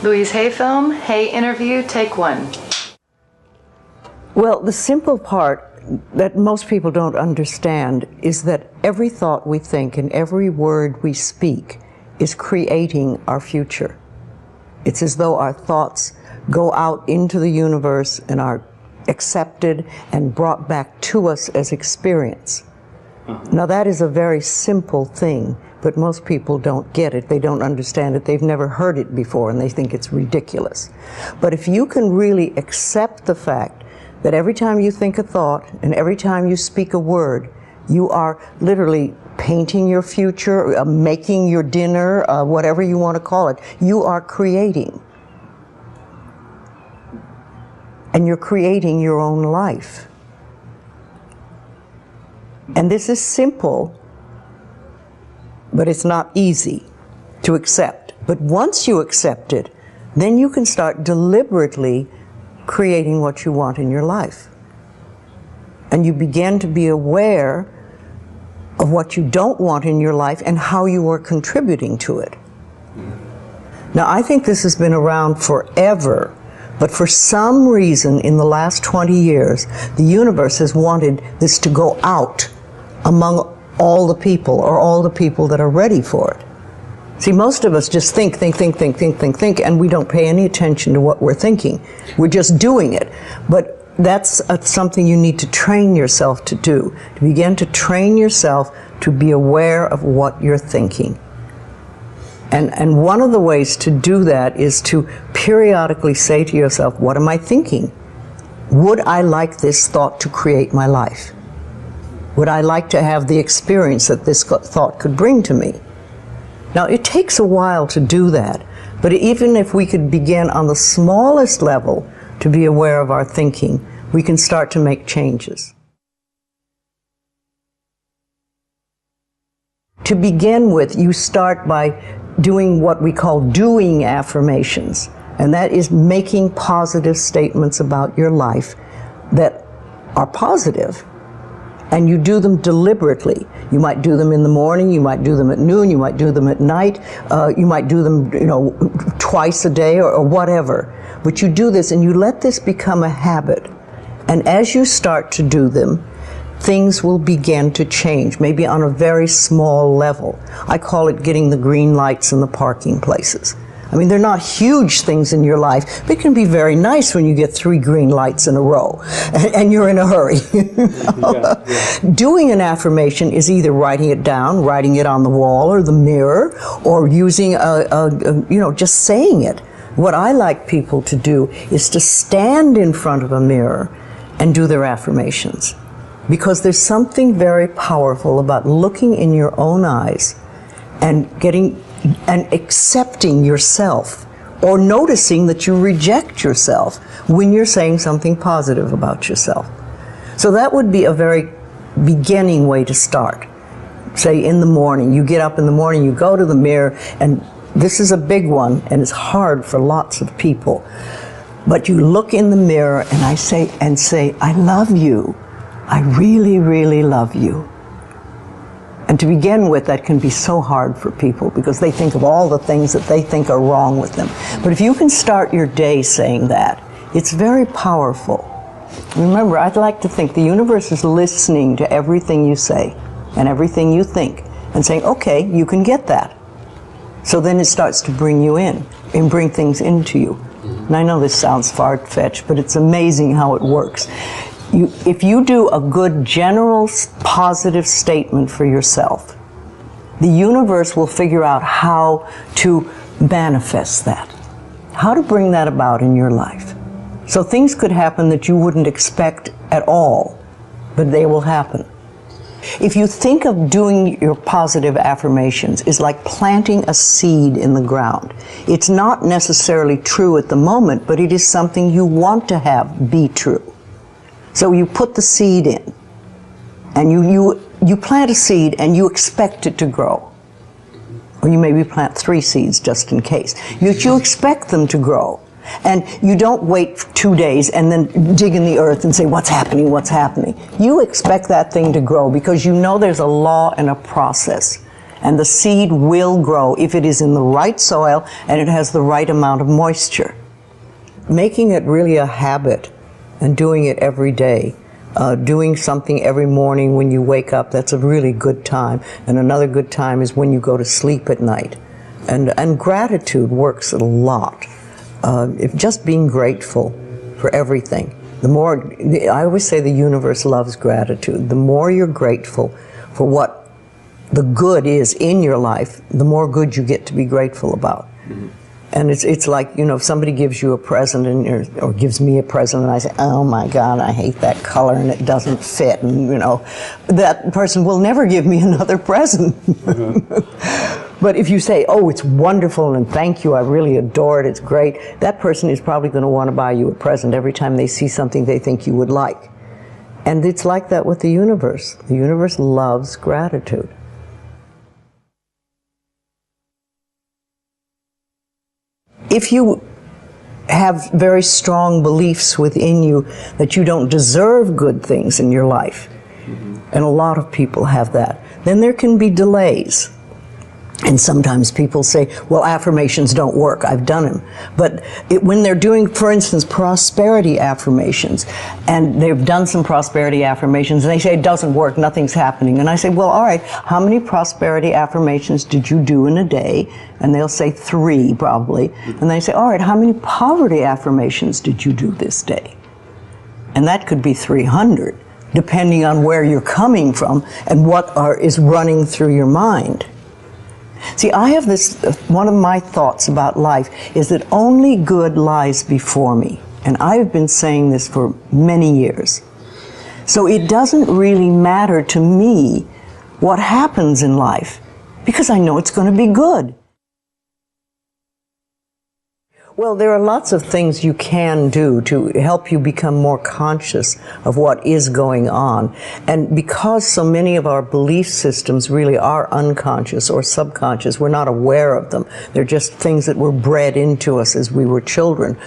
Louise, hey film, hey interview, take one. Well, the simple part that most people don't understand is that every thought we think and every word we speak is creating our future. It's as though our thoughts go out into the universe and are accepted and brought back to us as experience. Now that is a very simple thing, but most people don't get it. They don't understand it. They've never heard it before and they think it's ridiculous. But if you can really accept the fact that every time you think a thought and every time you speak a word, you are literally painting your future, making your dinner, whatever you want to call it, you are creating. And you're creating your own life. And this is simple, but it's not easy to accept. But once you accept it, then you can start deliberately creating what you want in your life. And you begin to be aware of what you don't want in your life and how you are contributing to it. Now, I think this has been around forever, but for some reason in the last 20 years, the universe has wanted this to go out among all the people, or all the people that are ready for it. See, most of us just think, and we don't pay any attention to what we're thinking. We're just doing it. But that's something you need to train yourself to do, to begin to train yourself to be aware of what you're thinking. And one of the ways to do that is to periodically say to yourself, what am I thinking? Would I like this thought to create my life? Would I like to have the experience that this thought could bring to me? Now, it takes a while to do that, but even if we could begin on the smallest level to be aware of our thinking, we can start to make changes. To begin with, you start by doing what we call doing affirmations, and that is making positive statements about your life that are positive. And you do them deliberately. You might do them in the morning, you might do them at noon, you might do them at night, you might do them, twice a day or whatever. But you do this and you let this become a habit. And as you start to do them, things will begin to change, maybe on a very small level. I call it getting the green lights in the parking places. I mean, they're not huge things in your life, but it can be very nice when you get 3 green lights in a row and you're in a hurry. Doing an affirmation is either writing it down, writing it on the wall or the mirror, or using just saying it. What I like people to do is to stand in front of a mirror and do their affirmations. Because there's something very powerful about looking in your own eyes and accepting yourself, or noticing that you reject yourself when you're saying something positive about yourself. So that would be a very beginning way to start. Say in the morning, you get up in the morning, you go to the mirror, and this is a big one, and it's hard for lots of people. But you look in the mirror and I say, I love you. I really, really love you. And to begin with, that can be so hard for people because they think of all the things that they think are wrong with them. But if you can start your day saying that, it's very powerful. Remember, I'd like to think the universe is listening to everything you say and everything you think and saying, okay, you can get that. So then it starts to bring you in and bring things into you. And I know this sounds far-fetched, but it's amazing how it works. If you do a good general positive statement for yourself, the universe will figure out how to manifest that, how to bring that about in your life. So things could happen that you wouldn't expect at all, but they will happen. If you think of doing your positive affirmations is like planting a seed in the ground. It's not necessarily true at the moment, but it is something you want to have be true. So you put the seed in, and you plant a seed and you expect it to grow. Or you maybe plant 3 seeds just in case. You expect them to grow. And you don't wait 2 days and then dig in the earth and say, what's happening, what's happening? You expect that thing to grow because you know there's a law and a process. And the seed will grow if it is in the right soil and it has the right amount of moisture. Making it really a habit and doing it every day. Doing something every morning when you wake up, that's a really good time. And another good time is when you go to sleep at night. And gratitude works a lot. If just being grateful for everything. The more, I always say the universe loves gratitude. The more you're grateful for what the good is in your life, the more good you get to be grateful about. Mm-hmm. And it's like, you know, if somebody gives you a present or gives me a present and I say, oh my God, I hate that color and it doesn't fit, and you know, that person will never give me another present. Mm-hmm. But if you say, oh, it's wonderful and thank you, I really adore it, it's great, that person is probably going to want to buy you a present every time they see something they think you would like. And it's like that with the universe. The universe loves gratitude. If you have very strong beliefs within you that you don't deserve good things in your life, mm-hmm. and a lot of people have that, then there can be delays. And sometimes people say, well, affirmations don't work. I've done them. But when they're doing, for instance, prosperity affirmations, and they've done some prosperity affirmations, and they say it doesn't work, nothing's happening. And I say, well, all right, how many prosperity affirmations did you do in a day? And they'll say 3, probably. And they say, all right, how many poverty affirmations did you do this day? And that could be 300, depending on where you're coming from and what is running through your mind. See, I have this, one of my thoughts about life is that only good lies before me. And I've been saying this for many years. So it doesn't really matter to me what happens in life, because I know it's going to be good. Well, there are lots of things you can do to help you become more conscious of what is going on. And because so many of our belief systems really are unconscious or subconscious, we're not aware of them. They're just things that were bred into us as we were children,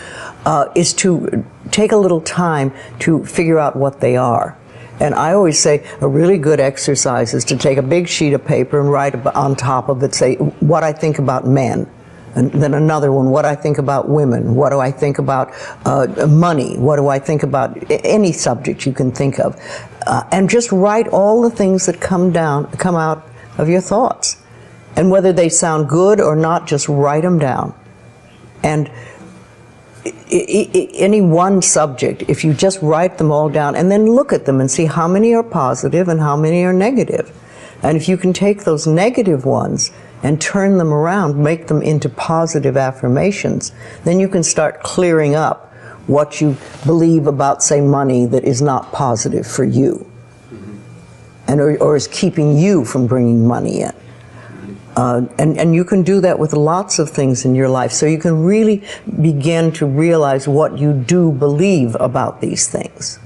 is to take a little time to figure out what they are. And I always say a really good exercise is to take a big sheet of paper and write on top of it, say, what I think about men. And then another one, what I think about women, what do I think about money, what do I think about any subject you can think of. And just write all the things that come out of your thoughts. And whether they sound good or not, just write them down. And any one subject, if you just write them all down and then look at them and see how many are positive and how many are negative. And if you can take those negative ones and turn them around, make them into positive affirmations, then you can start clearing up what you believe about, say, money that is not positive for you, and or is keeping you from bringing money in. And you can do that with lots of things in your life, so you can really begin to realize what you do believe about these things.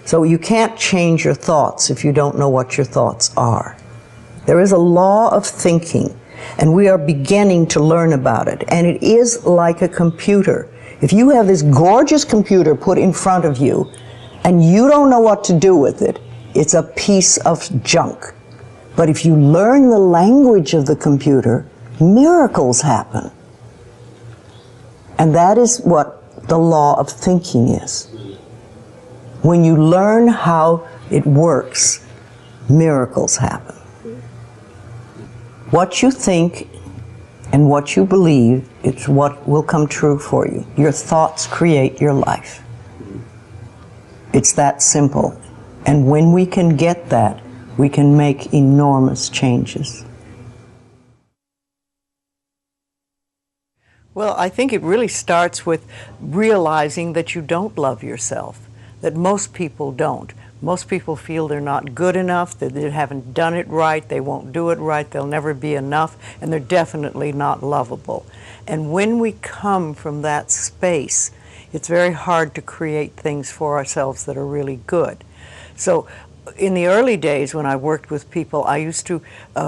So you can't change your thoughts if you don't know what your thoughts are. There is a law of thinking, and we are beginning to learn about it. And it is like a computer. If you have this gorgeous computer put in front of you, and you don't know what to do with it, it's a piece of junk. But if you learn the language of the computer, miracles happen. And that is what the law of thinking is. When you learn how it works, miracles happen. What you think and what you believe, it's what will come true for you. Your thoughts create your life. It's that simple. And when we can get that, we can make enormous changes. Well, I think it really starts with realizing that you don't love yourself, that most people don't. Most people feel they're not good enough, that they haven't done it right, they won't do it right, they'll never be enough, and they're definitely not lovable. And when we come from that space, it's very hard to create things for ourselves that are really good. So in the early days when I worked with people, I used to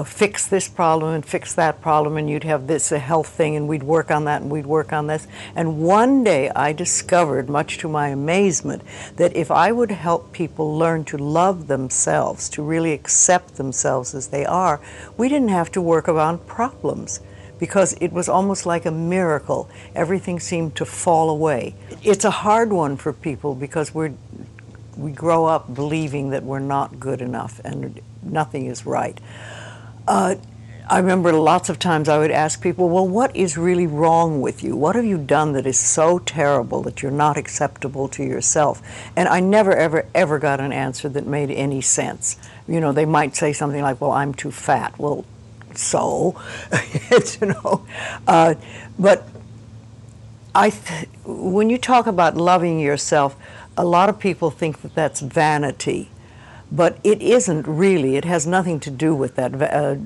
fix this problem and fix that problem, and you'd have this, a health thing, and we'd work on that, and we'd work on this. And one day I discovered, much to my amazement, that if I would help people learn to love themselves, to really accept themselves as they are, we didn't have to work around problems, because it was almost like a miracle. Everything seemed to fall away. It's a hard one for people because we grow up believing that we're not good enough and nothing is right. I remember lots of times I would ask people, well, what is really wrong with you? What have you done that is so terrible that you're not acceptable to yourself? And I never, ever, ever got an answer that made any sense. You know, they might say something like, well, I'm too fat. Well, so, you know. But when you talk about loving yourself, a lot of people think that that's vanity. But it isn't really. It has nothing to do with that.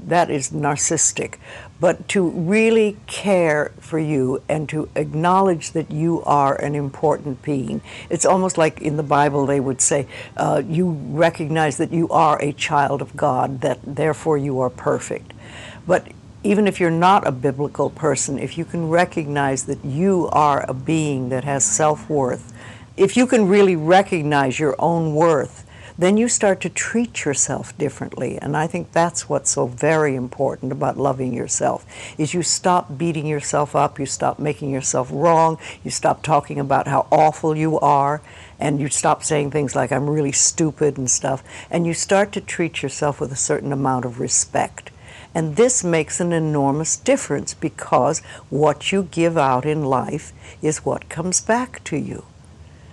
That is narcissistic. But to really care for you and to acknowledge that you are an important being. It's almost like in the Bible they would say, you recognize that you are a child of God, that therefore you are perfect. But even if you're not a biblical person, if you can recognize that you are a being that has self-worth, if you can really recognize your own worth, then you start to treat yourself differently. And I think that's what's so very important about loving yourself, is you stop beating yourself up, you stop making yourself wrong, you stop talking about how awful you are, and you stop saying things like, I'm really stupid and stuff, and you start to treat yourself with a certain amount of respect. And this makes an enormous difference, because what you give out in life is what comes back to you.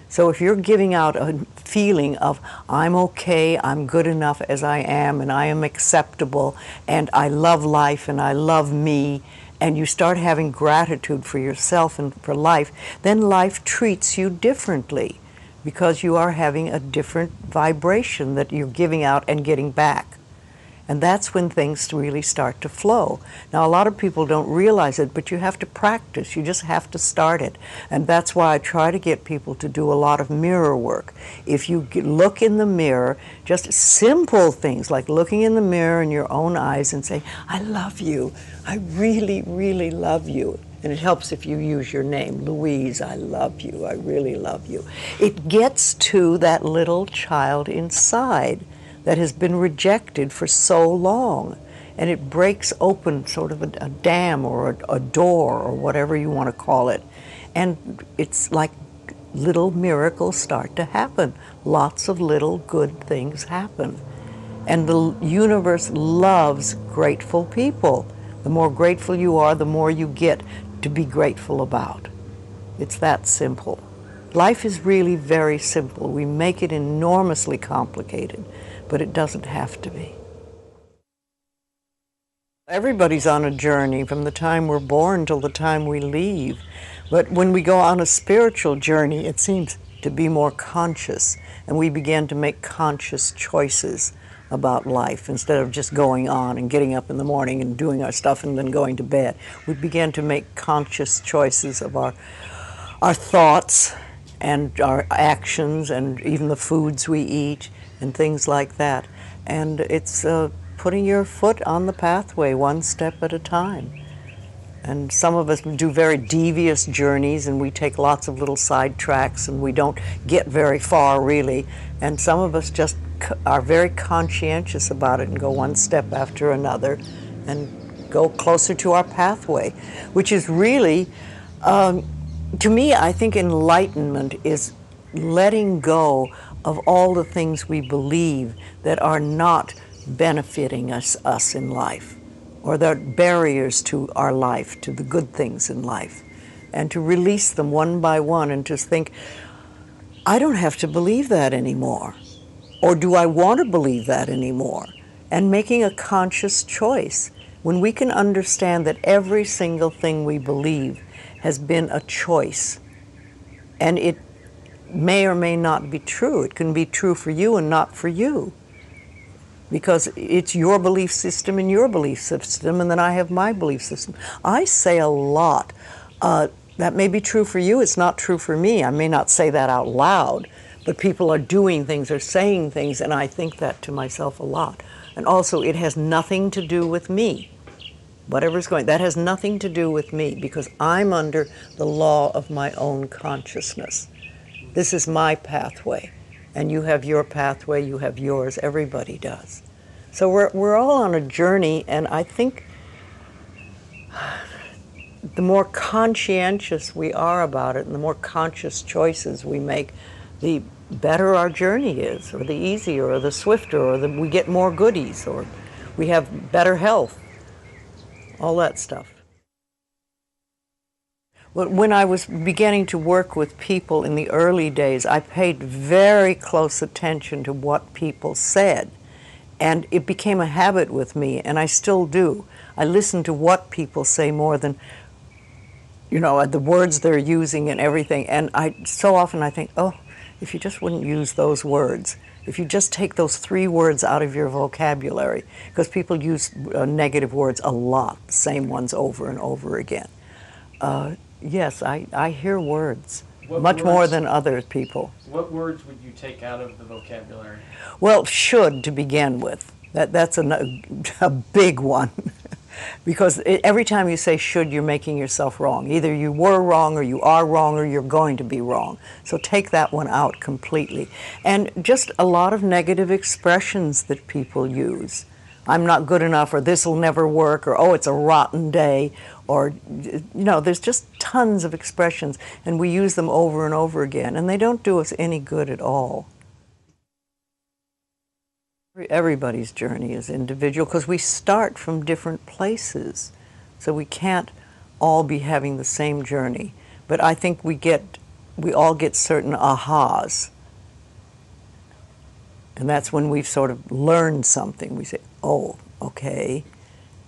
So if you're giving out a feeling of, I'm okay, I'm good enough as I am, and I am acceptable, and I love life, and I love me, and you start having gratitude for yourself and for life, then life treats you differently, because you are having a different vibration that you're giving out and getting back. And that's when things really start to flow. Now, a lot of people don't realize it, but you have to practice. You just have to start it. And that's why I try to get people to do a lot of mirror work. If you look in the mirror, just simple things like looking in the mirror in your own eyes and say, I love you. I really, really love you. And it helps if you use your name, Louise, I love you. I really love you. It gets to that little child inside that has been rejected for so long, and it breaks open sort of a dam or a door or whatever you want to call it, and it's like little miracles start to happen. Lots of little good things happen, and the universe loves grateful people. The more grateful you are, the more you get to be grateful about. It's that simple. Life is really very simple. We make it enormously complicated, but it doesn't have to be. Everybody's on a journey from the time we're born till the time we leave. But when we go on a spiritual journey, it seems to be more conscious, and we begin to make conscious choices about life instead of just going on and getting up in the morning and doing our stuff and then going to bed. We begin to make conscious choices of our thoughts and our actions and even the foods we eat and things like that. And it's putting your foot on the pathway one step at a time. And some of us do very devious journeys, and we take lots of little side tracks, and we don't get very far really. And some of us just are very conscientious about it and go one step after another and go closer to our pathway, which is really, to me, I think enlightenment is letting go of all the things we believe that are not benefiting us in life, or that are barriers to our life, to the good things in life, and to release them one by one and just think, I don't have to believe that anymore, or do I want to believe that anymore? And making a conscious choice. When we can understand that every single thing we believe has been a choice, and it may or may not be true. It can be true for you and not for you, because it's your belief system and your belief system, and then I have my belief system. I say a lot. That may be true for you, it's not true for me. I may not say that out loud, but people are doing things or saying things, and I think that to myself a lot. And also, it has nothing to do with me. Whatever's going, that has nothing to do with me, because I'm under the law of my own consciousness. This is my pathway, and you have your pathway, you have yours, everybody does. So we're all on a journey, and I think the more conscientious we are about it and the more conscious choices we make, the better our journey is, or the easier, or the swifter, or we get more goodies, or we have better health, all that stuff. When I was beginning to work with people in the early days, I paid very close attention to what people said. And it became a habit with me, and I still do. I listen to what people say more than, the words they're using and everything. And so often I think, oh, if you just wouldn't use those words, if you just take those 3 words out of your vocabulary, because people use negative words a lot, the same ones over and over again. Yes, I hear words, much more than other people. What words would you take out of the vocabulary? Well, should to begin with. That's a big one. Because every time you say should, you're making yourself wrong. Either you were wrong, or you are wrong, or you're going to be wrong. So take that one out completely. And just a lot of negative expressions that people use. I'm not good enough, or this will never work, or oh, it's a rotten day, or, there's just tons of expressions, and we use them over and over again, and they don't do us any good at all. Everybody's journey is individual because we start from different places, so we can't all be having the same journey. But I think we all get certain ahas, and that's when we've sort of learned something. We say, oh, okay.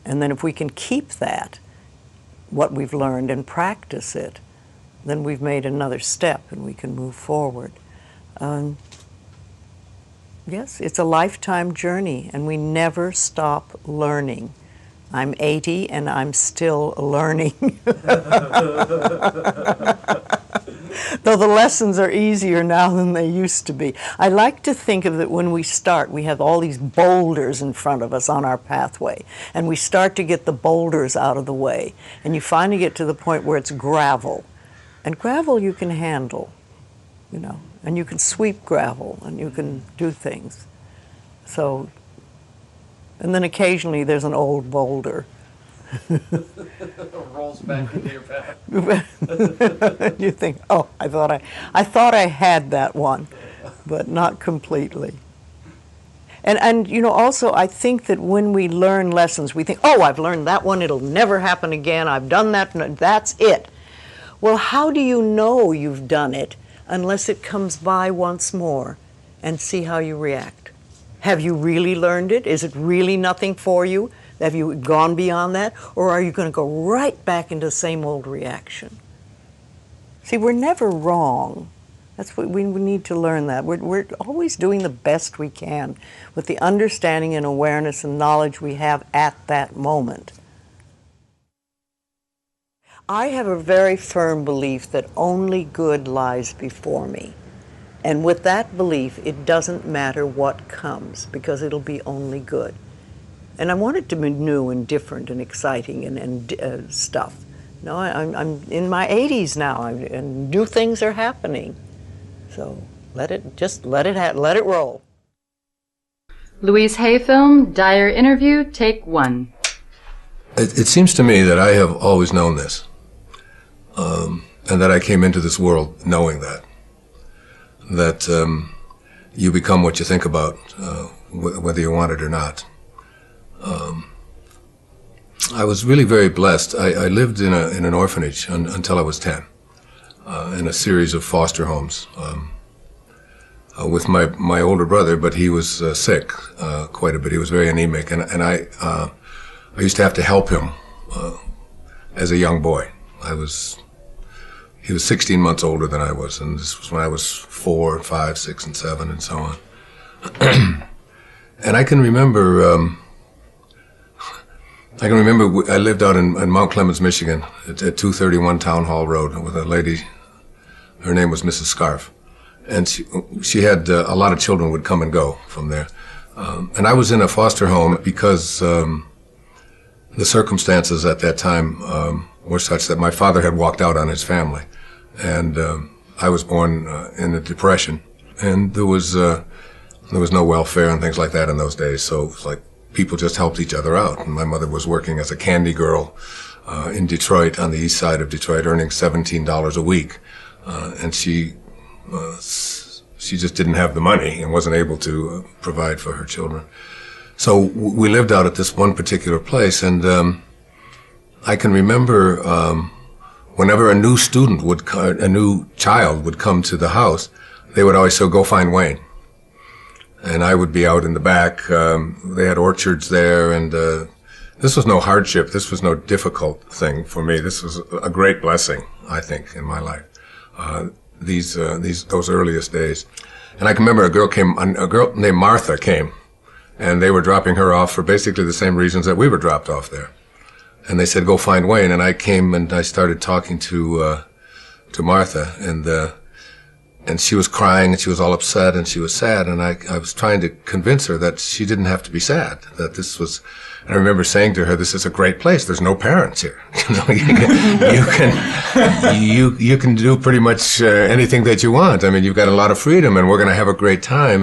And then if we can keep that, what we've learned, and practice it, then we've made another step and we can move forward. Yes, it's a lifetime journey, and we never stop learning. I'm 80 and I'm still learning. Though the lessons are easier now than they used to be. I like to think of it when we start, we have all these boulders in front of us on our pathway, and we start to get the boulders out of the way, and you finally get to the point where it's gravel. And gravel you can handle, and you can sweep gravel, and you can do things. So, and then occasionally there's an old boulder. Rolls back into your path. You think, oh, I thought I had that one, but not completely. And also I think that when we learn lessons, we think, oh, I've learned that one, it'll never happen again, I've done that, that's it. Well, how do you know you've done it unless it comes by once more and see how you react? Have you really learned it? Is it really nothing for you? Have you gone beyond that? Or are you going to go right back into the same old reaction? See, we're never wrong. That's what we need to learn that. We're always doing the best we can with the understanding and awareness and knowledge we have at that moment. I have a very firm belief that only good lies before me. And with that belief, it doesn't matter what comes, because it'll be only good. And I want it to be new and different and exciting and stuff. No, I'm in my 80s now, and new things are happening. So let it roll. Louise Hay film, Dyer interview, take 1. It seems to me that I have always known this, and that I came into this world knowing that you become what you think about, whether you want it or not. I was really very blessed. I lived in an orphanage until I was 10, in a series of foster homes, with my older brother, but he was sick quite a bit. He was very anemic, and I used to have to help him as a young boy. He was 16 months older than I was, and this was when I was 4, 5, 6, and 7, and so on. And I can remember I lived out in Mount Clemens, Michigan, at 231 Town Hall Road with a lady. Her name was Mrs. Scarf, and she had a lot of children would come and go from there. And I was in a foster home because the circumstances at that time were such that my father had walked out on his family, and I was born in a depression, and there was no welfare and things like that in those days. So it was like people just helped each other out. And my mother was working as a candy girl in Detroit, on the east side of Detroit, earning $17 a week, and she just didn't have the money and wasn't able to provide for her children. So we lived out at this one particular place, and I can remember whenever a new child would come to the house, they would always say, "Go find Wayne." And I would be out in the back. They had orchards there, and this was no hardship. This was no difficult thing for me. This was a great blessing, I think, in my life. Those earliest days. And I can remember a girl named Martha came, and they were dropping her off for basically the same reasons that we were dropped off there. And they said, "Go find Wayne." And I came and I started talking to Martha, and she was crying, and she was all upset, and she was sad, and I was trying to convince her that she didn't have to be sad, that this was, and I remember saying to her, "This is a great place. There's no parents here. You can do pretty much anything that you want. I mean, you've got a lot of freedom, and we're going to have a great time."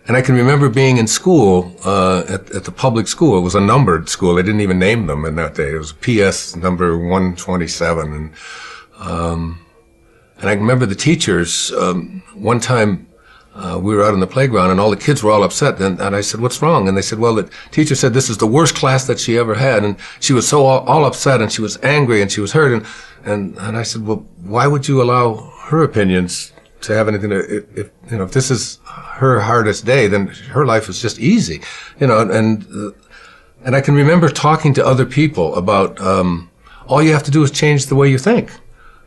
And I can remember being in school, at the public school. It was a numbered school. They didn't even name them in that day. It was PS number 127, and I remember the teachers, one time, we were out on the playground and all the kids were all upset, and I said, "What's wrong?" And they said, "Well, the teacher said this is the worst class that she ever had," and she was so all upset, and she was angry, and she was hurt, and I said, "Well, why would you allow her opinions to have anything to, if this is her hardest day, then her life is just easy," and I can remember talking to other people about, all you have to do is change the way you think.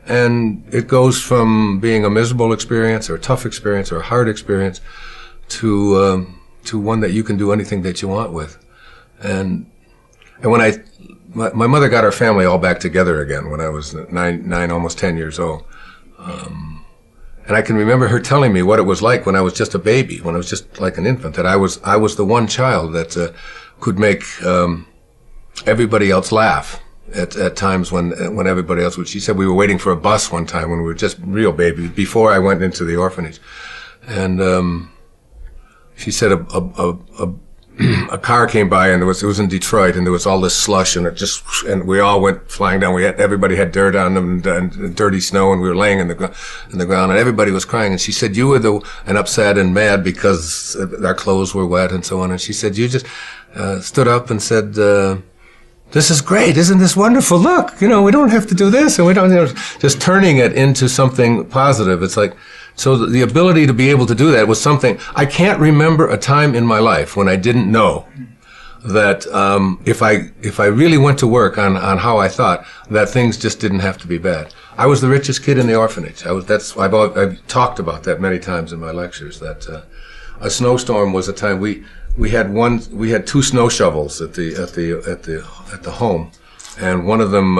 And it goes from being a miserable experience or a tough experience or a hard experience to one that you can do anything that you want with. And when my mother got our family all back together again when I was nine, almost 10 years old. And I can remember her telling me what it was like when I was just a baby, when I was just like an infant, that I was the one child that could make everybody else laugh. At times when everybody else would. She said we were waiting for a bus one time when we were just real babies before I went into the orphanage, and she said a car came by, and it was in Detroit, and there was all this slush, and and we all went flying down. Everybody had dirt on them and dirty snow, and we were laying in the ground, and everybody was crying. And she said, "You were and upset and mad because our clothes were wet and so on." And she said, "You just stood up and said, this is great. Isn't this wonderful? Look, we don't have to do this, and we don't, just turning it into something positive." It's like, so the ability to be able to do that was something. I can't remember a time in my life when I didn't know that, if I really went to work on how I thought, that things just didn't have to be bad. I was the richest kid in the orphanage. I've talked about that many times in my lectures, that, a snowstorm was a time we had two snow shovels at the home, and one of them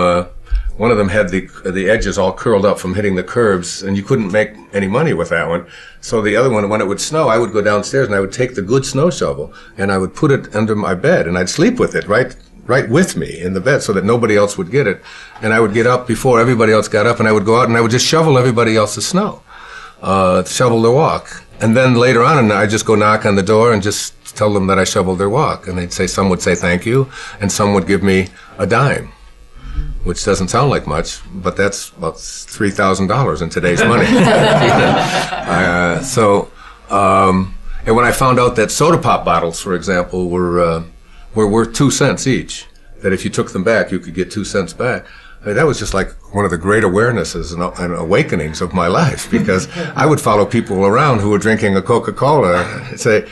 had the edges all curled up from hitting the curbs, and you couldn't make any money with that one. So the other one, when it would snow, I would go downstairs and I would take the good snow shovel and I would put it under my bed, and I'd sleep with it right with me in the bed so that nobody else would get it. And I would get up before everybody else got up, and I would go out and I would just shovel everybody else's snow, shovel their walk. And then later on, and I'd just go knock on the door and just tell them that I shoveled their walk. And some would say thank you, and some would give me a dime, which doesn't sound like much, but that's about $3,000 in today's money. And when I found out that soda pop bottles, for example, were worth 2 cents each, that if you took them back, you could get 2 cents back, that was just like one of the great awarenesses and awakenings of my life, because I would follow people around who were drinking a Coca-Cola and say,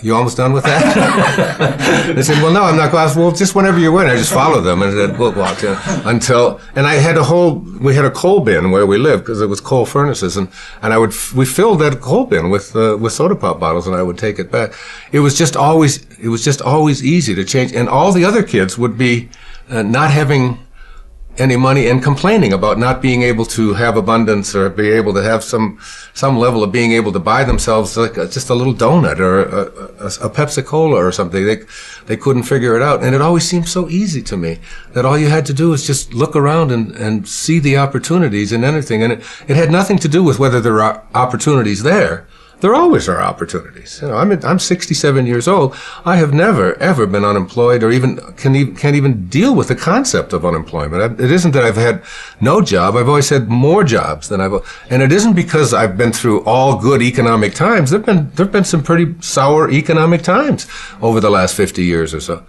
"You almost done with that?" They said, "Well, no, I'm not going." Well, just whenever you're ready. I just followed them and said, "We'll walk until." And we had a coal bin where we lived because it was coal furnaces, and we filled that coal bin with soda pop bottles, and I would take it back. It was just always easy to change, and all the other kids would be not having any money and complaining about not being able to have abundance or be able to have some level of being able to buy themselves like just a little donut or a Pepsi Cola or something. They couldn't figure it out. And it always seemed so easy to me that all you had to do was just look around and see the opportunities in anything. And it had nothing to do with whether there are opportunities there. There always are opportunities. You know, I'm 67 years old. I have never, ever been unemployed or even can't even deal with the concept of unemployment. It isn't that I've had no job. I've always had more jobs than and it isn't because I've been through all good economic times. There've been some pretty sour economic times over the last 50 years or so.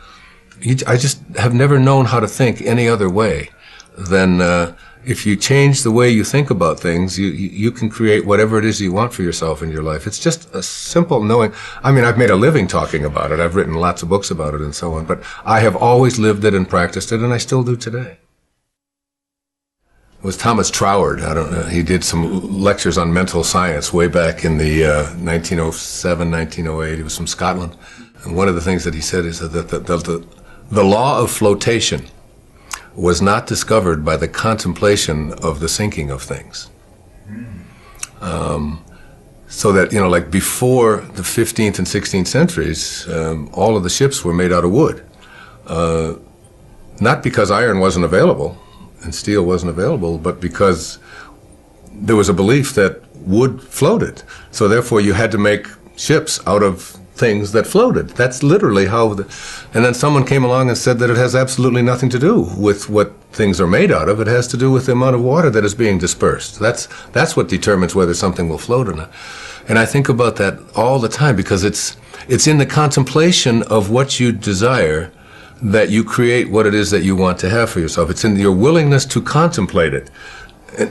I just have never known how to think any other way than, if you change the way you think about things, you can create whatever it is you want for yourself in your life. It's just a simple knowing. I mean, I've made a living talking about it. I've written lots of books about it and so on, but I have always lived it and practiced it, and I still do today. It was Thomas Troward. I don't know. He did some lectures on mental science way back in the 1907, 1908. He was from Scotland. And one of the things that he said is that the law of flotation was not discovered by the contemplation of the sinking of things. So that, you know, like before the 15th and 16th centuries, all of the ships were made out of wood. Not because iron wasn't available and steel wasn't available, but because there was a belief that wood floated. So therefore you had to make ships out of things that floated. That's literally how and then someone came along and said that it has absolutely nothing to do with what things are made out of. It has to do with the amount of water that is being dispersed. That's what determines whether something will float or not. And I think about that all the time because it's in the contemplation of what you desire that you create what it is that you want to have for yourself. It's in your willingness to contemplate it.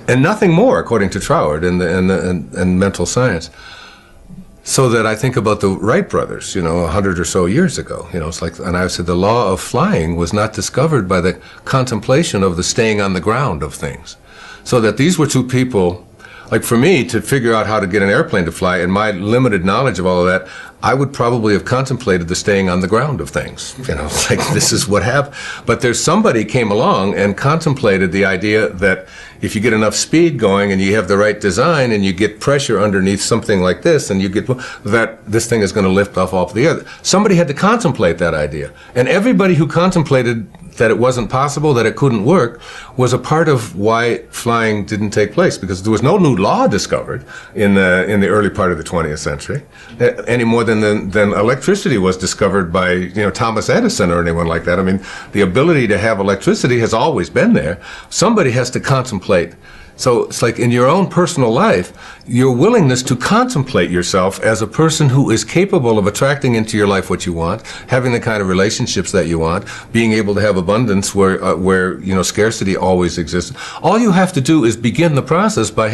And nothing more, according to Troward and mental science. So that I think about the Wright brothers, you know, 100 or so years ago. You know, it's like, and I said the law of flying was not discovered by the contemplation of the staying on the ground of things. So that these were two people, like for me, to figure out how to get an airplane to fly, and my limited knowledge of all of that, I would probably have contemplated the staying on the ground of things. You know, it's like, this is what happened. But there's somebody came along and contemplated the idea that if you get enough speed going and you have the right design and you get pressure underneath something like this and you get that this thing is going to lift off the other. Somebody had to contemplate that idea. And everybody who contemplated that it wasn't possible, that it couldn't work, was a part of why flying didn't take place, because there was no new law discovered in the early part of the 20th century, any more than electricity was discovered by, you know, Thomas Edison or anyone like that. I mean, the ability to have electricity has always been there. Somebody has to contemplate. So it's like in your own personal life, your willingness to contemplate yourself as a person who is capable of attracting into your life what you want, having the kind of relationships that you want, being able to have abundance where you know, scarcity always exists. All you have to do is begin the process by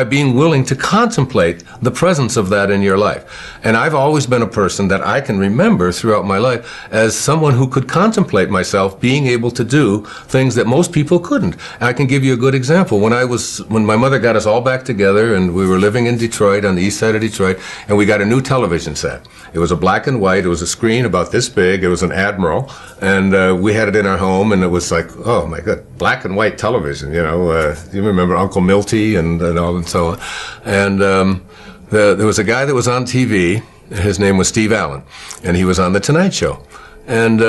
being willing to contemplate the presence of that in your life. And I've always been a person that I can remember throughout my life as someone who could contemplate myself being able to do things that most people couldn't. And I can give you a good example. When my mother got us all back together and we were living in Detroit, on the east side of Detroit, and we got a new television set. It was a black and white. It was a screen about this big. It was an Admiral, and we had it in our home, and it was like, oh my God, black and white television. You know, you remember Uncle Milty and all and so on. And there was a guy that was on TV. His name was Steve Allen, and he was on The Tonight Show. And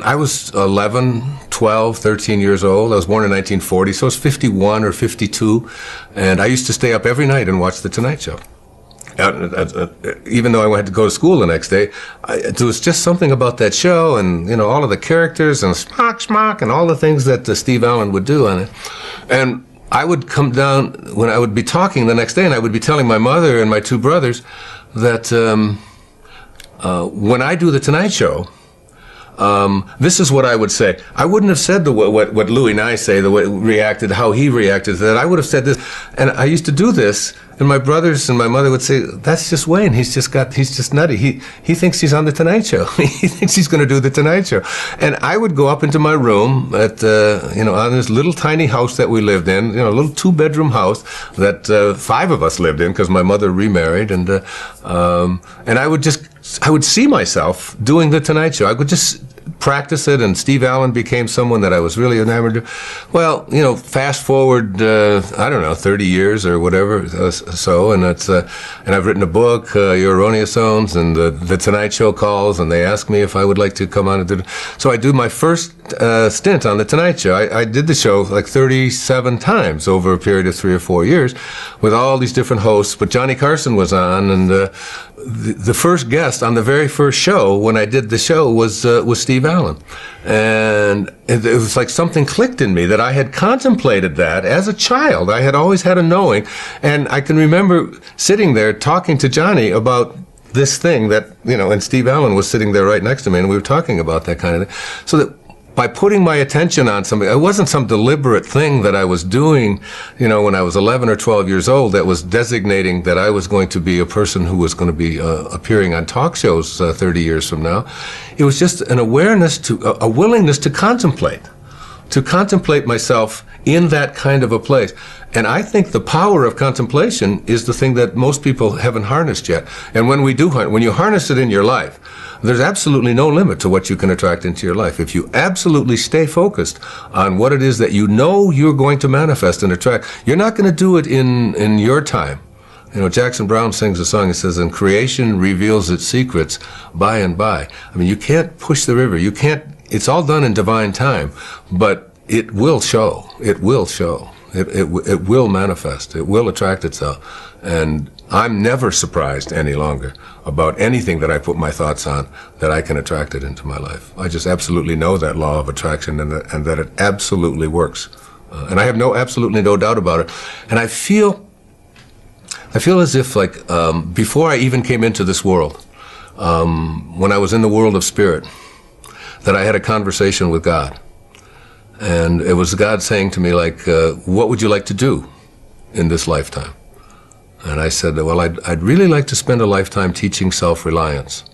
I was 11, 12, 13 years old. I was born in 1940, so I was 51 or 52. And I used to stay up every night and watch The Tonight Show. Even though I had to go to school the next day, there was just something about that show and, you know, all of the characters and smock, and all the things that Steve Allen would do on it. And I would come down, when I would be talking the next day, and I would be telling my mother and my two brothers that when I do The Tonight Show, this is what I would say. I wouldn't have said what Louis Nye say, the way reacted, how he reacted to that. I would have said this, and I used to do this, and my brothers and my mother would say, "That's just Wayne. He's just nutty. He thinks he's on the Tonight Show. He thinks he's going to do the Tonight Show." And I would go up into my room at you know, on this little tiny house that we lived in, you know, a little 2-bedroom house that 5 of us lived in because my mother remarried, and I would see myself doing the Tonight Show. I would just practice it, and Steve Allen became someone that I was really enamored of. Well, you know, fast forward, I don't know, 30 years or whatever, and I've written a book, Your Erroneous Zones, and the Tonight Show calls, and they ask me if I would like to come on and do it. So I do my first stint on the Tonight Show. I did the show like 37 times over a period of 3 or 4 years with all these different hosts, but Johnny Carson was on, and the first guest on the very first show when I did the show was Steve Allen. And it was like something clicked in me that I had contemplated that as a child. I had always had a knowing, and I can remember sitting there talking to Johnny about this thing that, you know, and Steve Allen was sitting there right next to me, and we were talking about that kind of thing. So that by putting my attention on something, it wasn't some deliberate thing that I was doing, you know, when I was 11 or 12 years old that was designating that I was going to be a person who was going to be appearing on talk shows 30 years from now. It was just an awareness a willingness to contemplate myself in that kind of a place. And I think the power of contemplation is the thing that most people haven't harnessed yet. And when you harness it in your life, there's absolutely no limit to what you can attract into your life. If you absolutely stay focused on what it is that you know you're going to manifest and attract, you're not going to do it in your time. You know, Jackson Browne sings a song that says, "And creation reveals its secrets by and by." I mean, you can't push the river. You can't, it's all done in divine time, but it will show. It will show. It will manifest. It will attract itself. And I'm never surprised any longer about anything that I put my thoughts on that I can attract it into my life. I just absolutely know that law of attraction and that it absolutely works. And I have absolutely no doubt about it. And I feel as if, like, before I even came into this world, when I was in the world of spirit, that I had a conversation with God. And it was God saying to me, like, what would you like to do in this lifetime? And I said, well, I'd really like to spend a lifetime teaching self-reliance,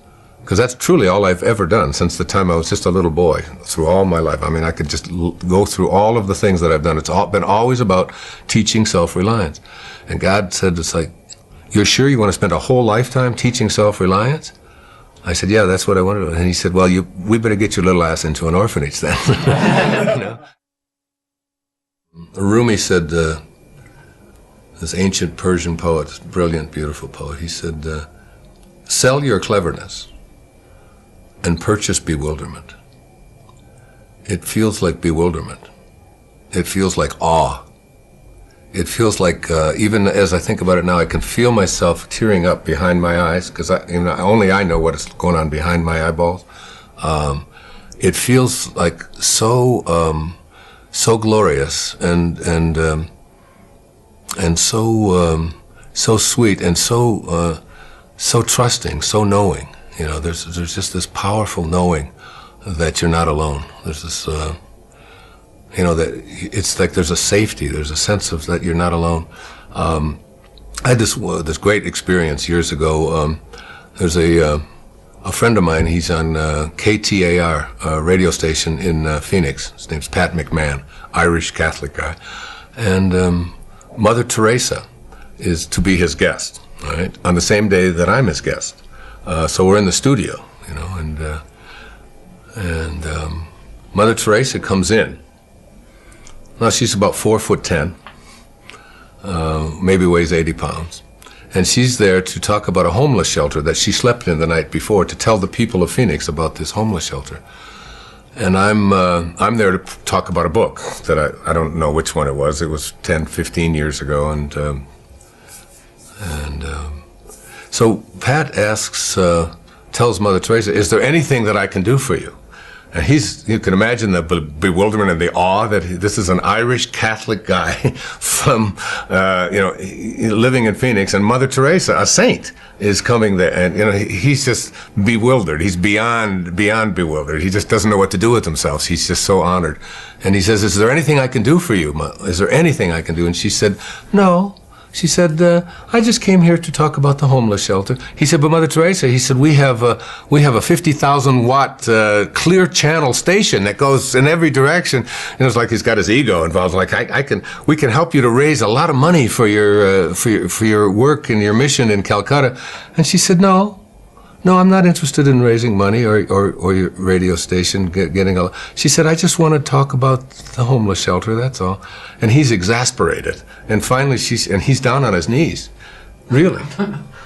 because that's truly all I've ever done since the time I was just a little boy, through all my life. I mean, I could just go through all of the things that I've done. It's been always about teaching self-reliance. And God said, it's like, you're sure you want to spend a whole lifetime teaching self-reliance? I said, yeah, that's what I want to do. And he said, well, we better get your little ass into an orphanage then. You know? Rumi said, this ancient Persian poet, brilliant, beautiful poet, he said, sell your cleverness and purchase bewilderment. It feels like bewilderment. It feels like awe. It feels like, even as I think about it now, I can feel myself tearing up behind my eyes, because only I know what is going on behind my eyeballs. It feels like so glorious and so sweet and so trusting, so knowing. You know, there's just this powerful knowing that you're not alone. There's this, you know, that it's like there's a safety, there's a sense of that you're not alone. I had this great experience years ago. There's a friend of mine, he's on KTAR, radio station in Phoenix. His name's Pat McMahon, Irish Catholic guy. And Mother Teresa is to be his guest, right, on the same day that I'm his guest. So we're in the studio, you know, and Mother Teresa comes in. Now, she's about 4'10", maybe weighs 80 pounds. And she's there to talk about a homeless shelter that she slept in the night before, to tell the people of Phoenix about this homeless shelter. And I'm there to talk about a book that I don't know which one it was. It was 10, 15 years ago. So Pat tells Mother Teresa, is there anything that I can do for you? And you can imagine the bewilderment and the awe that this is an Irish Catholic guy from, you know, living in Phoenix, and Mother Teresa, a saint, is coming there, and you know, he's just bewildered. He's beyond bewildered. He just doesn't know what to do with himself. He's just so honored, and he says, "Is there anything I can do for you? Is there anything I can do?" And she said, "No." She said, I just came here to talk about the homeless shelter. He said, but Mother Teresa, he said, we have a 50,000 watt clear channel station that goes in every direction. And it's like he's got his ego involved. Like we can help you to raise a lot of money for your work and your mission in Calcutta. And she said, no, No, I'm not interested in raising money or your radio station getting a... She said, I just want to talk about the homeless shelter, that's all. And he's exasperated. And finally, and he's down on his knees. Really.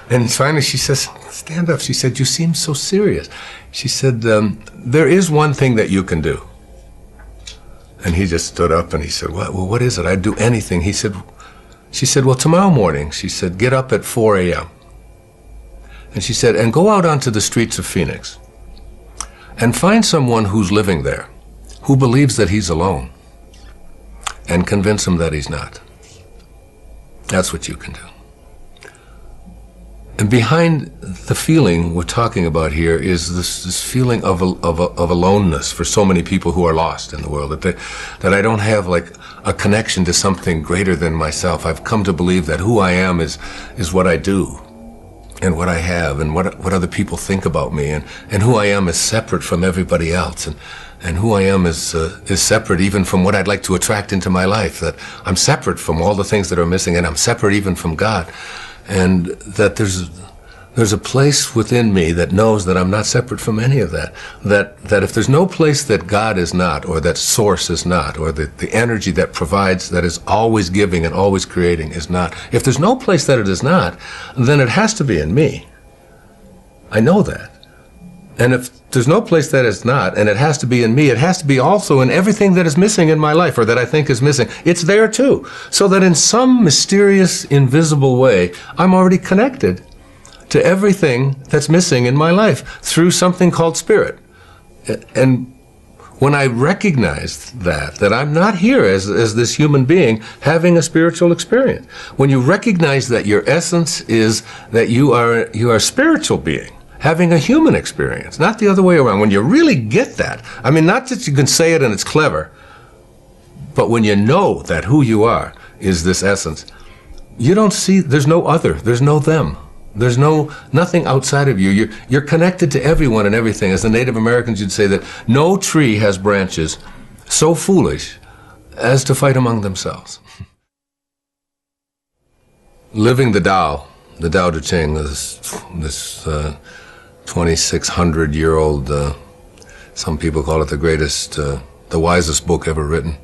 And finally she says, stand up. She said, you seem so serious. She said, there is one thing that you can do. And he just stood up and he said, well, what is it? I'd do anything. She said, well, tomorrow morning, she said, get up at 4 a.m. And she said, and go out onto the streets of Phoenix and find someone who's living there, who believes that he's alone, and convince him that he's not. That's what you can do. And behind the feeling we're talking about here is this feeling of aloneness for so many people who are lost in the world, that I don't have like a connection to something greater than myself. I've come to believe that who I am is what I do, and what I have, and what other people think about me, and who I am is separate from everybody else, and who I am is separate even from what I'd like to attract into my life, that I'm separate from all the things that are missing, and I'm separate even from God, and that there's a place within me that knows that I'm not separate from any of that, that if there's no place that God is not, or that source is not, or the energy that provides, that is always giving and always creating is not, if there's no place that it is not, then it has to be in me. I know that. And if there's no place that is not, and it has to be in me, it has to be also in everything that is missing in my life, or that I think is missing. It's there too. So that in some mysterious, invisible way, I'm already connected to everything that's missing in my life through something called spirit. And when I recognized that I'm not here as this human being having a spiritual experience, when you recognize that your essence is that you are a spiritual being having a human experience, not the other way around, when you really get that, I mean, not that you can say it and it's clever, but when you know that who you are is this essence, you don't see, there's no other, there's no them. There's nothing outside of you. You're connected to everyone and everything. As the Native Americans, you'd say that no tree has branches so foolish as to fight among themselves. Living the Tao Te Ching, this 2,600-year-old, some people call it the greatest, the wisest book ever written.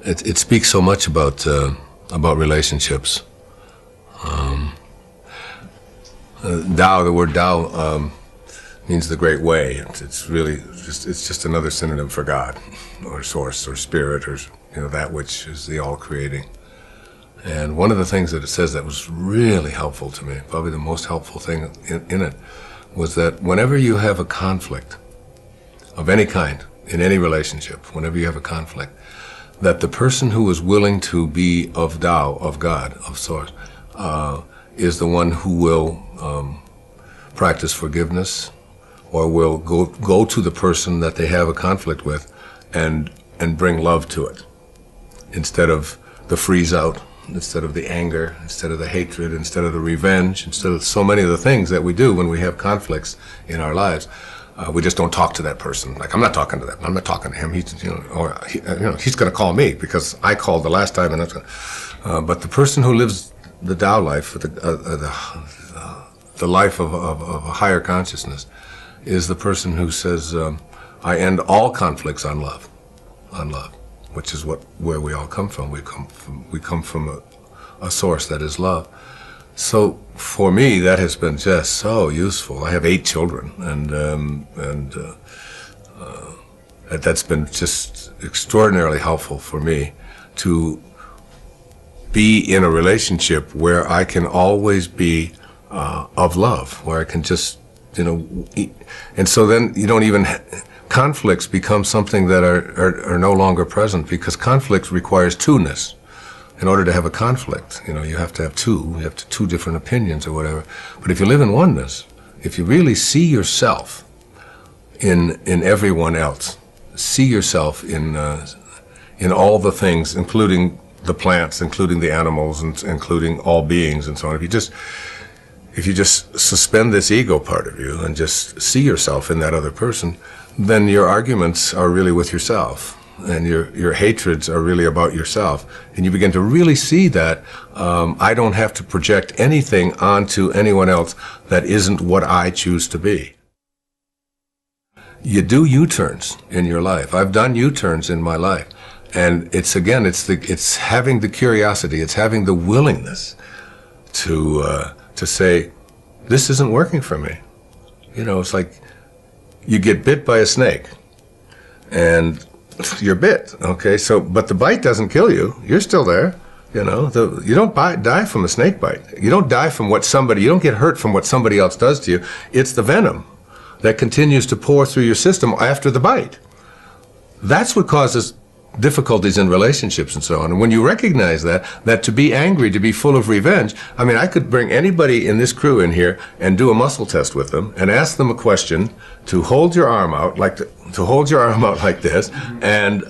It speaks so much about relationships. Tao, the word Tao means the great way. It's really just another synonym for God, or source, or spirit, or that which is the all-creating. And one of the things that it says that was really helpful to me, probably the most helpful thing in it, was that whenever you have a conflict of any kind in any relationship, whenever you have a conflict, that the person who is willing to be of Tao, of God, of source, is the one who will practice forgiveness, or will go to the person that they have a conflict with and bring love to it, instead of the freeze out, instead of the anger, instead of the hatred, instead of the revenge, instead of so many of the things that we do when we have conflicts in our lives. We just don't talk to that person. Like, I'm not talking to that. I'm not talking to him. He's, he's going to call me because I called the last time, and that's gonna, but the person who lives the Tao life, the life of a higher consciousness, is the person who says, I end all conflicts on love, which is where we all come from. We come from a source that is love. So for me, that has been just so useful. I have 8 children, and that's been just extraordinarily helpful for me to be in a relationship where I can always be of love, where I can just, and so then you don't even, conflicts become something that are no longer present, because conflict requires two-ness. In order to have a conflict, you have to have two different opinions or whatever. But if you live in oneness, if you really see yourself in everyone else, see yourself in all the things, including the plants, including the animals, and including all beings and so on. If you just suspend this ego part of you and just see yourself in that other person, then your arguments are really with yourself. and your hatreds are really about yourself, and you begin to really see that I don't have to project anything onto anyone else that isn't what I choose to be. You do U-turns in your life. I've done U-turns in my life, and it's having the curiosity, it's having the willingness to say, this isn't working for me. You know, it's like you get bit by a snake, and you're bit, okay? So, but the bite doesn't kill you. You're still there, you know? You don't die from a snake bite. You don't die from you don't get hurt from what somebody else does to you. It's the venom that continues to pour through your system after the bite. That's what causes difficulties in relationships and so on. And when you recognize that to be angry, to be full of revenge, I mean, I could bring anybody in this crew in here and do a muscle test with them and ask them a question to hold your arm out to hold your arm out like this, and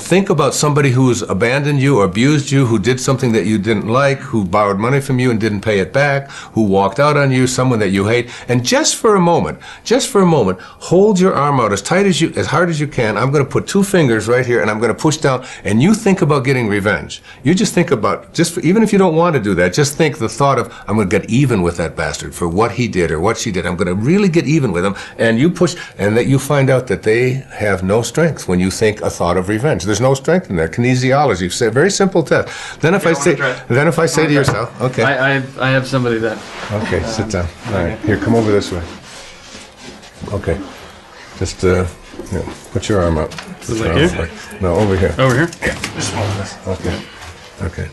think about somebody who's abandoned you or abused you, who did something that you didn't like, who borrowed money from you and didn't pay it back, who walked out on you, someone that you hate, and just for a moment, hold your arm out as hard as you can. I'm going to put 2 fingers right here, and I'm going to push down, and you think about getting revenge. You just think about, even if you don't want to do that, just think the thought of, I'm going to get even with that bastard for what he did or what she did. I'm going to really get even with him, and you push, and that you find out that they have no strength when you think a thought of revenge. There's no strength in there. Kinesiology, it's a very simple test. Then if I say to yourself, okay. I have somebody that. Okay, sit down. All right, here, come over this way. Okay, just put your arm out. Like here? No, over here. Over here? Yeah, just hold this. Okay, okay.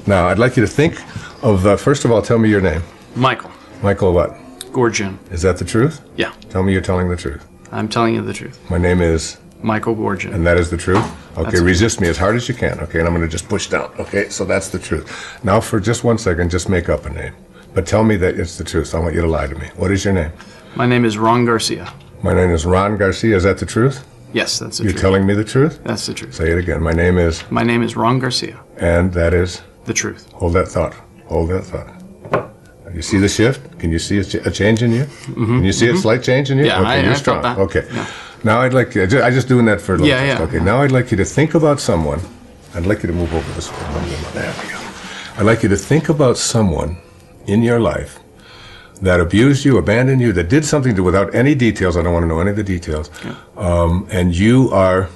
Now, I'd like you to think of, first of all, tell me your name. Michael. Michael what? Gorgian. Is that the truth? Yeah. Tell me you're telling the truth. I'm telling you the truth. My name is? Michael Gorgian. And that is the truth? Okay, resist me as hard as you can, okay? And I'm going to just push down, okay? So that's the truth. Now, for just 1 second, just make up a name. But tell me that it's the truth. I want you to lie to me. What is your name? My name is Ron Garcia. My name is Ron Garcia. Is that the truth? Yes, that's the truth. You're telling me the truth? That's the truth. Say it again. My name is? My name is Ron Garcia. And that is? The truth. Hold that thought. Hold that thought. You see the shift? Can you see a change in you? Mm-hmm, Can you see a slight change in you? Yeah, okay, you're strong. That. Okay. Yeah. Now I'd like you, I'm just doing that for a little bit. Yeah. Okay, now I'd like you to think about someone. I'd like you to move over this way. There we go. I'd like you to think about someone in your life that abused you, abandoned you, that did something to, without any details, I don't want to know any of the details, and you are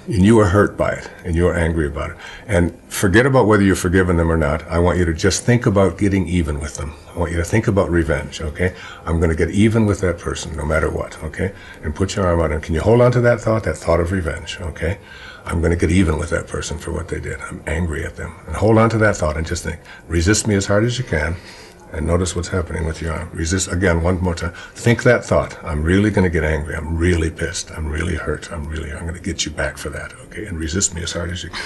hurt by it, and you are angry about it. And forget about whether you've forgiven them or not. I want you to just think about getting even with them. I want you to think about revenge, okay? I'm going to get even with that person, no matter what, okay? And put your arm out, and can you hold on to that thought of revenge, okay? I'm going to get even with that person for what they did. I'm angry at them. And hold on to that thought and just think, resist me as hard as you can. And notice what's happening with your arm. Resist, again, one more time. Think that thought. I'm really going to get angry. I'm really pissed. I'm really hurt. I'm going to get you back for that, okay? And resist me as hard as you can.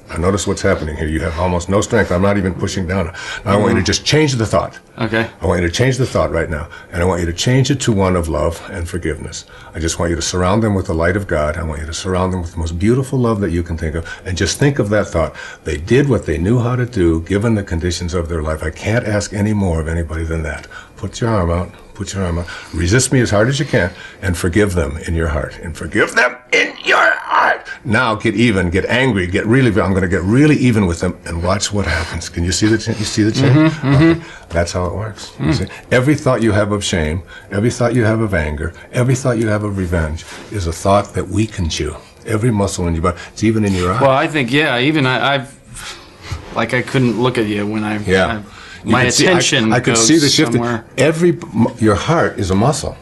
Now notice what's happening here. You have almost no strength. I'm not even pushing down. Now I want you to just change the thought. Okay. I want you to change the thought right now. And I want you to change it to one of love and forgiveness. I just want you to surround them with the light of God. I want you to surround them with the most beautiful love that you can think of. And just think of that thought. They did what they knew how to do, given the conditions of their life. I can't ask any more of anybody than that. Put your arm out. Put your arm out. Resist me as hard as you can, and forgive them in your heart. And forgive them in your heart. Now get even, get angry, I'm going to get really even with them, and watch what happens. Can you see the change? You see the change? Mm-hmm, mm-hmm. Okay. That's how it works. You see? Every thought you have of shame, every thought you have of anger, every thought you have of revenge is a thought that weakens you. Every muscle in your body. It's even in your eye. Well, I think, even I couldn't look at you when my attention I could goes see the shift. somewhere. Your heart is a muscle,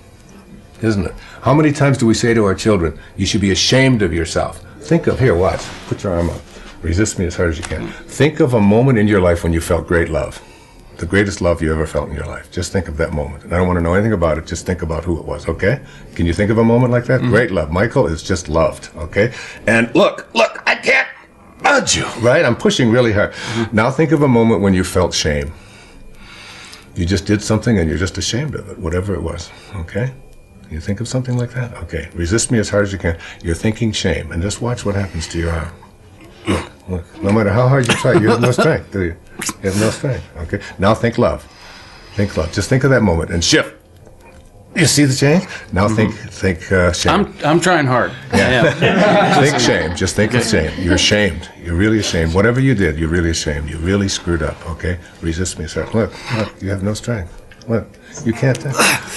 isn't it? How many times do we say to our children, you should be ashamed of yourself? Think of, here, watch. Put your arm up. Resist me as hard as you can. Think of a moment in your life when you felt great love. The greatest love you ever felt in your life. Just think of that moment. And I don't want to know anything about it. Just think about who it was, okay? Can you think of a moment like that? Mm-hmm. Great love. Michael is just loved, okay? And look, I can't budge you, right? I'm pushing really hard. Mm-hmm. Now think of a moment when you felt shame. You just did something and you're just ashamed of it, whatever it was, okay? You think of something like that? Okay, resist me as hard as you can. You're thinking shame, and just watch what happens to your arm. Look. No matter how hard you try, you have no strength, do you? You have no strength, okay? Now think love. Think love. Just think of that moment and shift. You see the change? Now think shame. I'm trying hard. Yeah. Think shame. Just think of shame. You're ashamed. You're really ashamed. Whatever you did, you're really ashamed. You really screwed up, okay? Resist me, sir. Look, you have no strength. Look, you can't.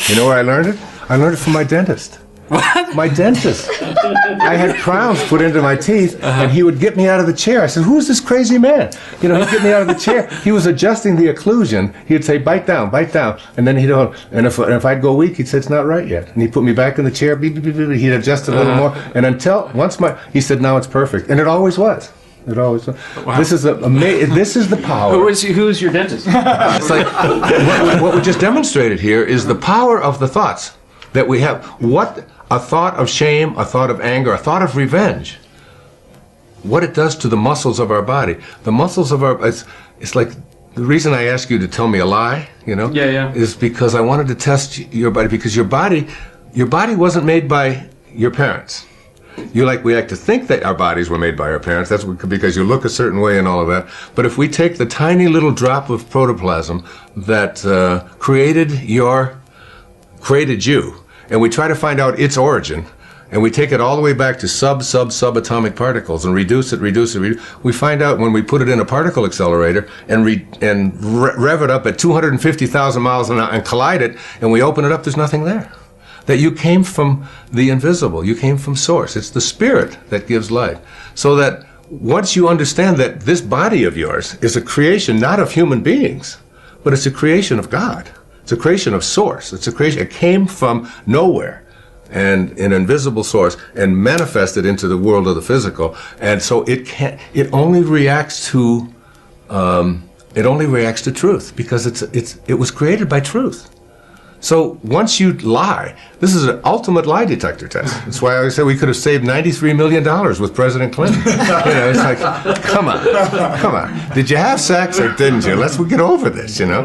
You know where I learned it? I learned it from my dentist. What? My dentist. I had crowns put into my teeth, and he would get me out of the chair. I said, "Who's this crazy man?" You know, he'd get me out of the chair. He was adjusting the occlusion. He'd say, "Bite down, bite down," and then he'd and if I'd go weak, he'd say, "It's not right yet," and he'd put me back in the chair. Beep, beep, beep, beep. He'd adjust it a little more, and he said, "Now it's perfect," and it always was. It always was. Wow. This is this is the power. Who's your dentist? It's like what we just demonstrated here is the power of the thoughts that we have. What a thought of shame, a thought of anger, a thought of revenge, what it does to the muscles of our body. The muscles of our, it's like the reason I ask you to tell me a lie, you know, is because I wanted to test your body, because your body wasn't made by your parents. We like to think that our bodies were made by our parents. That's because you look a certain way and all of that. But if we take the tiny little drop of protoplasm that created you, and we try to find out its origin, and we take it all the way back to subatomic particles and reduce it, we find out when we put it in a particle accelerator and rev it up at 250,000 miles an hour and collide it, and we open it up, there's nothing there. That you came from the invisible, you came from source. It's the spirit that gives life. So that once you understand that this body of yours is a creation not of human beings, but it's a creation of God. It's a creation of source. It's a creation. It came from nowhere, and an invisible source, and manifested into the world of the physical. And so it only reacts to truth, because it was created by truth. So once you lie, this is an ultimate lie detector test. That's why I always say we could have saved $93 million with President Clinton. You know, it's like, come on. Did you have sex or didn't you? Let's get over this, you know.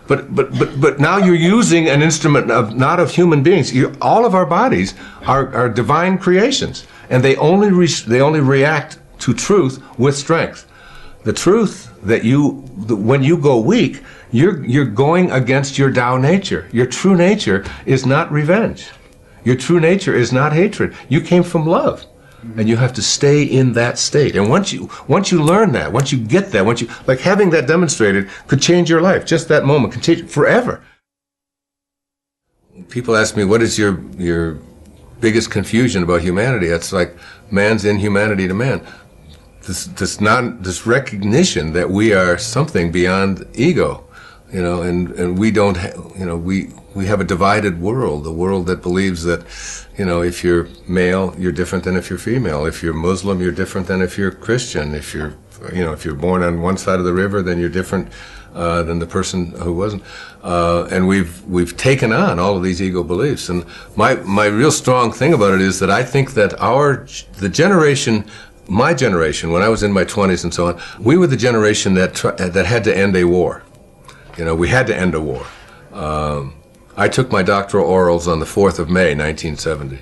But now you're using an instrument not of human beings. All of our bodies are divine creations, and they only react to truth with strength. The truth that when you go weak, you're going against your Tao nature. Your true nature is not revenge. Your true nature is not hatred. You came from love, and you have to stay in that state. And once you learn that, once you get that, like having that demonstrated could change your life. Just that moment can change forever. People ask me, what is your biggest confusion about humanity? It's like man's inhumanity to man. This recognition that we are something beyond ego, you know, and we don't, we have a divided world, a world that believes that, you know, if you're male, you're different than if you're female. If you're Muslim, you're different than if you're Christian. If you're born on one side of the river, then you're different than the person who wasn't. And we've taken on all of these ego beliefs. And my real strong thing about it is that I think that my generation, when I was in my 20s and so on, we were the generation that had to end a war. You know, we had to end a war. I took my doctoral orals on the 4th of May, 1970.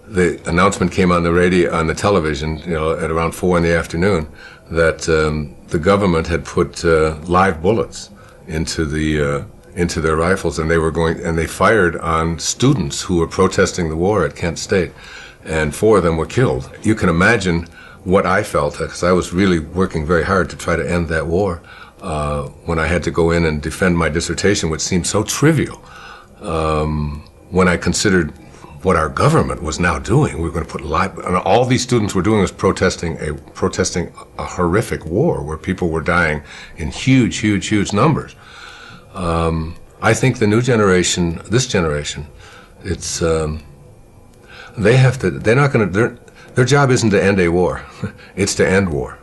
The announcement came on the radio, on the television, you know, at around 4 in the afternoon, that the government had put live bullets into their rifles, and they fired on students who were protesting the war at Kent State. And 4 of them were killed. You can imagine what I felt, because I was really working very hard to try to end that war, when I had to go in and defend my dissertation, which seemed so trivial. When I considered what our government was now doing, we were going to put and all these students were doing was protesting a horrific war where people were dying in huge numbers. I think the new generation, this generation, it's their job isn't to end a war. It's to end war.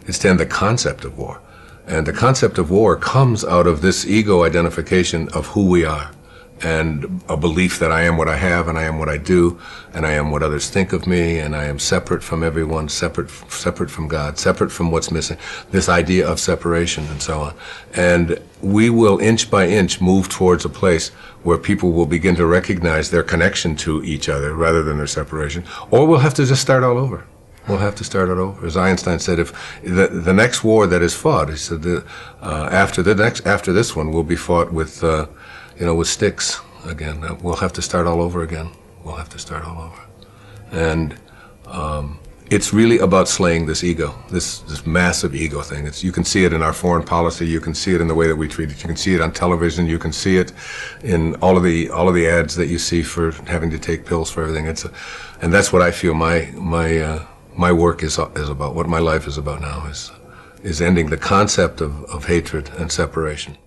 It's to end the concept of war. And the concept of war comes out of this ego identification of who we are, and a belief that I am what I have, and I am what I do, and I am what others think of me, and I am separate from everyone, separate from God, separate from what's missing, this idea of separation and so on. And we will inch by inch move towards a place where people will begin to recognize their connection to each other rather than their separation, or we'll have to just start all over. We'll have to start it over. As Einstein said, if the next war that is fought, he said, after this one will be fought with, with sticks again. We'll have to start all over again. We'll have to start all over. And it's really about slaying this ego, this massive ego thing. You can see it in our foreign policy. You can see it in the way that we treat it. You can see it on television. You can see it in all of the ads that you see for having to take pills for everything. And that's what I feel my work is about. What my life is about now is ending the concept of hatred and separation.